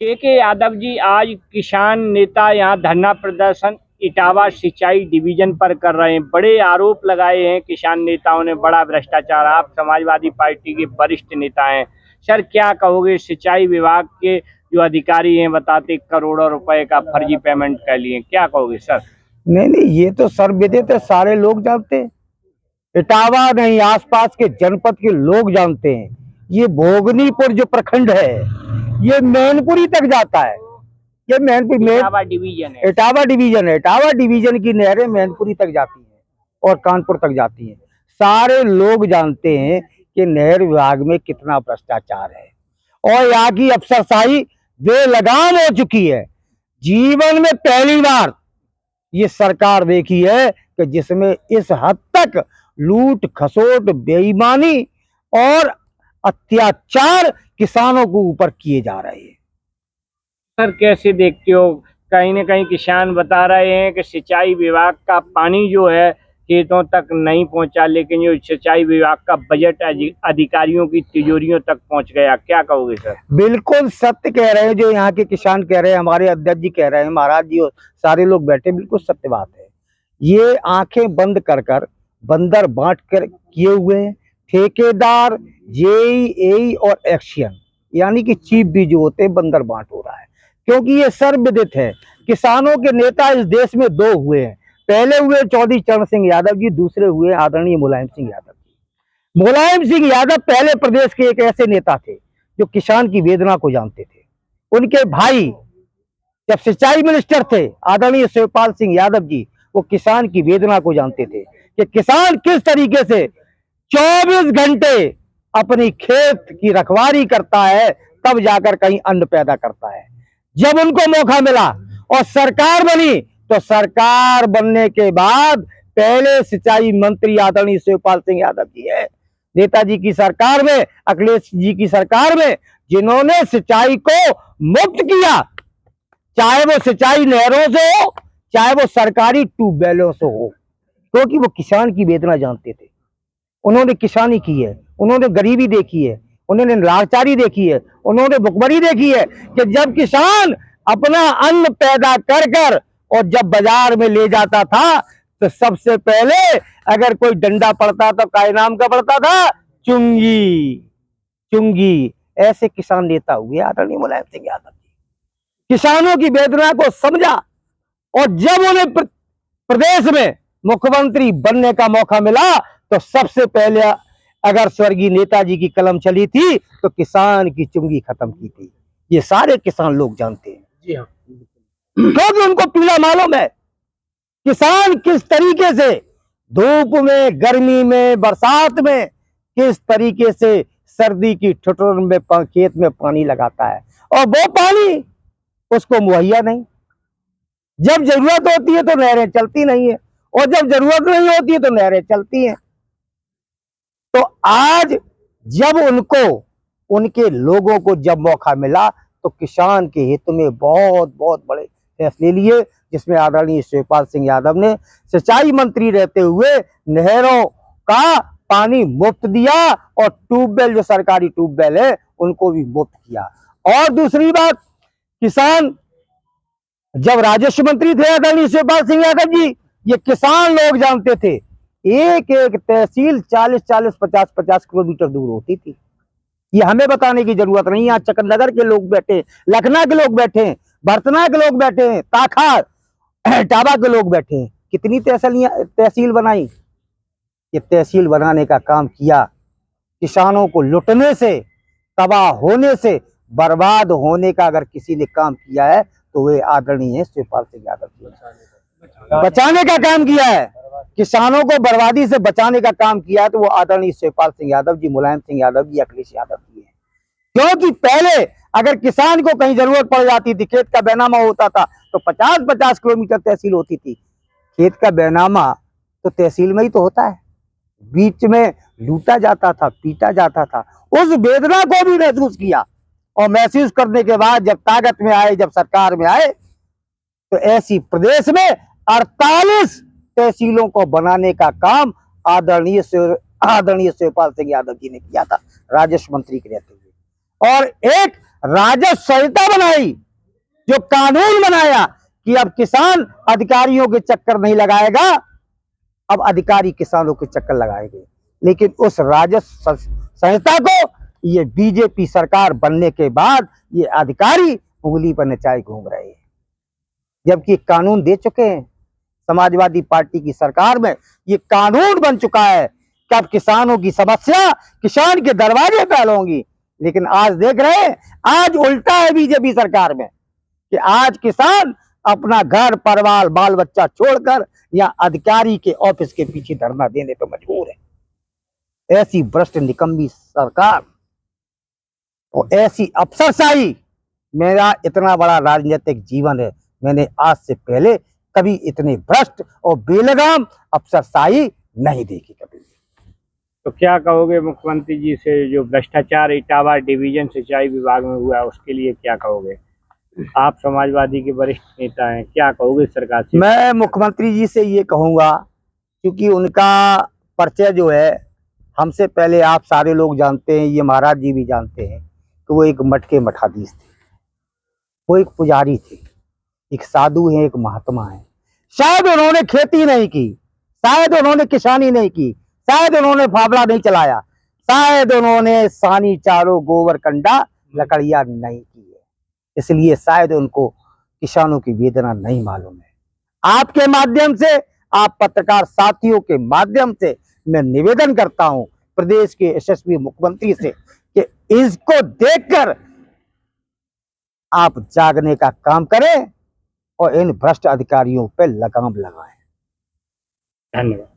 के यादव जी, आज किसान नेता यहाँ धरना प्रदर्शन इटावा सिंचाई डिवीजन पर कर रहे हैं। बड़े आरोप लगाए हैं किसान नेताओं ने, बड़ा भ्रष्टाचार। आप समाजवादी पार्टी के वरिष्ठ नेता हैं सर, क्या कहोगे? सिंचाई विभाग के जो अधिकारी हैं बताते करोड़ों रुपए का फर्जी पेमेंट कर लिए, क्या कहोगे सर? नहीं, ये तो सर्वविदित है, सारे लोग जानते हैं। इटावा नहीं, आसपास के जनपद के लोग जानते हैं। ये भोगनीपुर जो प्रखंड है, ये मैनपुरी तक जाता है। ये मैनपुरी इटावा डिवीजन है। इटावा डिवीजन है। इटावा डिवीजन की नहरें मैनपुरी तक जाती हैं और कानपुर तक जाती हैं। सारे लोग जानते हैं कि नहर विभाग में कितना भ्रष्टाचार है और यहाँ की अफसरशाही बेलगाम हो चुकी है। जीवन में पहली बार ये सरकार देखी है कि जिसमें इस हद तक लूट खसोट, बेईमानी और अत्याचार किसानों के ऊपर किए जा रहे हैं। सर कैसे देखते हो? कहीं न कहीं किसान बता रहे हैं कि सिंचाई विभाग का पानी जो है खेतों तक नहीं पहुंचा, लेकिन जो सिंचाई विभाग का बजट अधिकारियों की तिजोरियों तक पहुंच गया, क्या कहोगे सर? बिल्कुल सत्य कह रहे हैं जो यहाँ के किसान कह रहे हैं, हमारे अध्यक्ष जी कह रहे हैं, महाराज जी और सारे लोग बैठे, बिल्कुल सत्य बात है। ये आंखें बंद कर कर बंदर बांट कर किए हुए हैं। ठेकेदार, जेई, एई और एक्शन यानी कि चीफ भी जो होते हैं, बंदर बांट हो रहा है। क्योंकि ये सर्वविदित है, किसानों के नेता इस देश में दो हुए हैं। पहले हुए चौधरी चरण सिंह यादव जी, दूसरे हुए आदरणीय मुलायम सिंह यादव जी। मुलायम सिंह यादव पहले प्रदेश के एक ऐसे नेता थे जो किसान की वेदना को जानते थे। उनके भाई जब सिंचाई मिनिस्टर थे आदरणीय शिवपाल सिंह यादव जी, वो किसान की वेदना को जानते थे कि किसान किस तरीके से 24 घंटे अपनी खेत की रखवाली करता है, तब जाकर कहीं अन्न पैदा करता है। जब उनको मौका मिला और सरकार बनी, तो सरकार बनने के बाद पहले सिंचाई मंत्री आदरणीय शिवपाल सिंह यादव जी है। नेताजी की सरकार में, अखिलेश जी की सरकार में, जिन्होंने सिंचाई को मुक्त किया, चाहे वो सिंचाई नहरों से हो, चाहे वो सरकारी ट्यूबवेलों से हो, क्योंकि वो किसान की वेदना जानते थे। उन्होंने किसानी की है, उन्होंने गरीबी देखी है, उन्होंने लाचारी देखी है, उन्होंने भुखमरी देखी है कि जब किसान अपना अन्न पैदा कर कर और जब बाजार में ले जाता था, तो सबसे पहले अगर कोई डंडा पड़ता तो काय नाम का पड़ता था? चुंगी। चुंगी। ऐसे किसान नेता हुए आदरणीय मुलायम सिंह यादव जी। किसानों की वेदना को समझा और जब उन्हें प्रदेश में मुख्यमंत्री बनने का मौका मिला, तो सबसे पहले अगर स्वर्गीय नेताजी की कलम चली थी तो किसान की चुंगी खत्म की थी। ये सारे किसान लोग जानते हैं। जी हाँ, क्योंकि उनको पीड़ा मालूम है किसान किस तरीके से धूप में, गर्मी में, बरसात में किस तरीके से सर्दी की ठिठुर में खेत में पानी लगाता है और वो पानी उसको मुहैया नहीं। जब जरूरत होती है तो नहरें चलती नहीं है और जब जरूरत नहीं होती है तो नहरें चलती हैं। तो आज जब उनको, उनके लोगों को जब मौका मिला, तो किसान के हित में बहुत बहुत बड़े फैसले लिए, जिसमें आदरणीय शिवपाल सिंह यादव ने सिंचाई मंत्री रहते हुए नहरों का पानी मुफ्त दिया और ट्यूबवेल, जो सरकारी ट्यूबवेल है, उनको भी मुफ्त किया। और दूसरी बात, किसान जब राजस्व मंत्री थे आदरणीय शिवपाल सिंह यादव जी, ये किसान लोग जानते थे एक एक तहसील 40-40, 50-50 किलोमीटर दूर होती थी। ये हमें बताने की जरूरत नहीं। यहाँ चकननगर के लोग बैठे, लखनऊ के लोग बैठे, बर्तना के लोग बैठे, ताखा टाबा के लोग बैठे। कितनी तहसील बनाई? ये तहसील बनाने का काम किया। किसानों को लुटने से, तबाह होने से, बर्बाद होने का अगर किसी ने काम किया है तो वे आदरणीय शिवपाल सिंह यादव जी। बचाने का काम किया है, किसानों को बर्बादी से बचाने का काम किया है, तो वो आदरणीय शिवपाल सिंह यादव जी, मुलायम सिंह यादव जी, अखिलेश यादव जी है। क्योंकि पहले अगर किसान को कहीं जरूरत पड़ जाती थी, खेत का बैनामा होता था, तो 50-50 किलोमीटर तहसील होती थी। खेत का बैनामा तो तहसील में ही तो होता है, बीच में लूटा जाता था, पीटा जाता था। उस वेदना को भी महसूस किया और महसूस करने के बाद जब ताकत में आए, जब सरकार में आए, तो ऐसी प्रदेश में 48 तहसीलों को बनाने का काम आदरणीय शिवपाल सिंह यादव जी ने किया था, राजस्व मंत्री के रहते हुए। और एक राजस्व संहिता बनाई, जो कानून बनाया कि अब किसान अधिकारियों के चक्कर नहीं लगाएगा, अब अधिकारी किसानों के चक्कर लगाएंगे। लेकिन उस राजस्व संहिता को ये बीजेपी सरकार बनने के बाद ये अधिकारी उंगली पर नचाए घूम रहे हैं, जबकि कानून दे चुके हैं। समाजवादी पार्टी की सरकार में ये कानून बन चुका है कि अब किसानों की समस्या किसान के दरवाजे पे हल होंगी। लेकिन आज देख रहे हैं, आज उल्टा है बीजेपी सरकार में कि आज किसान अपना घर परिवार बाल बच्चा छोड़कर या अधिकारी के ऑफिस के पीछे धरना देने पर मजबूर है। ऐसी भ्रष्ट निकम्मी सरकार और ऐसी अफसरशाही, मेरा इतना बड़ा राजनीतिक जीवन है, मैंने आज से पहले कभी इतने भ्रष्ट और बेलगाम अफसरशाही नहीं देखी कभी। तो क्या कहोगे मुख्यमंत्री जी से, जो भ्रष्टाचार इटावा डिवीजन सिंचाई विभाग में हुआ उसके लिए क्या कहोगे? आप समाजवादी के वरिष्ठ नेता हैं, क्या कहोगे सरकार से? मैं मुख्यमंत्री जी से ये कहूंगा, क्योंकि उनका परिचय जो है हमसे पहले आप सारे लोग जानते हैं, ये महाराज जी भी जानते हैं कि वो एक मठ के मठाधीश थे, वो एक पुजारी थे, एक साधु हैं, एक महात्मा है। शायद उन्होंने खेती नहीं की, शायद उन्होंने किसानी नहीं की, शायद उन्होंने फावड़ा नहीं चलाया, शायद उन्होंने सानी चारो गोबर कंडा लकड़िया नहीं की है, इसलिए शायद उनको किसानों की वेदना नहीं मालूम है। आपके माध्यम से, आप पत्रकार साथियों के माध्यम से मैं निवेदन करता हूं प्रदेश के यशस्वी मुख्यमंत्री से कि इसको देखकर आप जागने का काम करें और इन भ्रष्ट अधिकारियों पर लगाम लगाएं। धन्यवाद।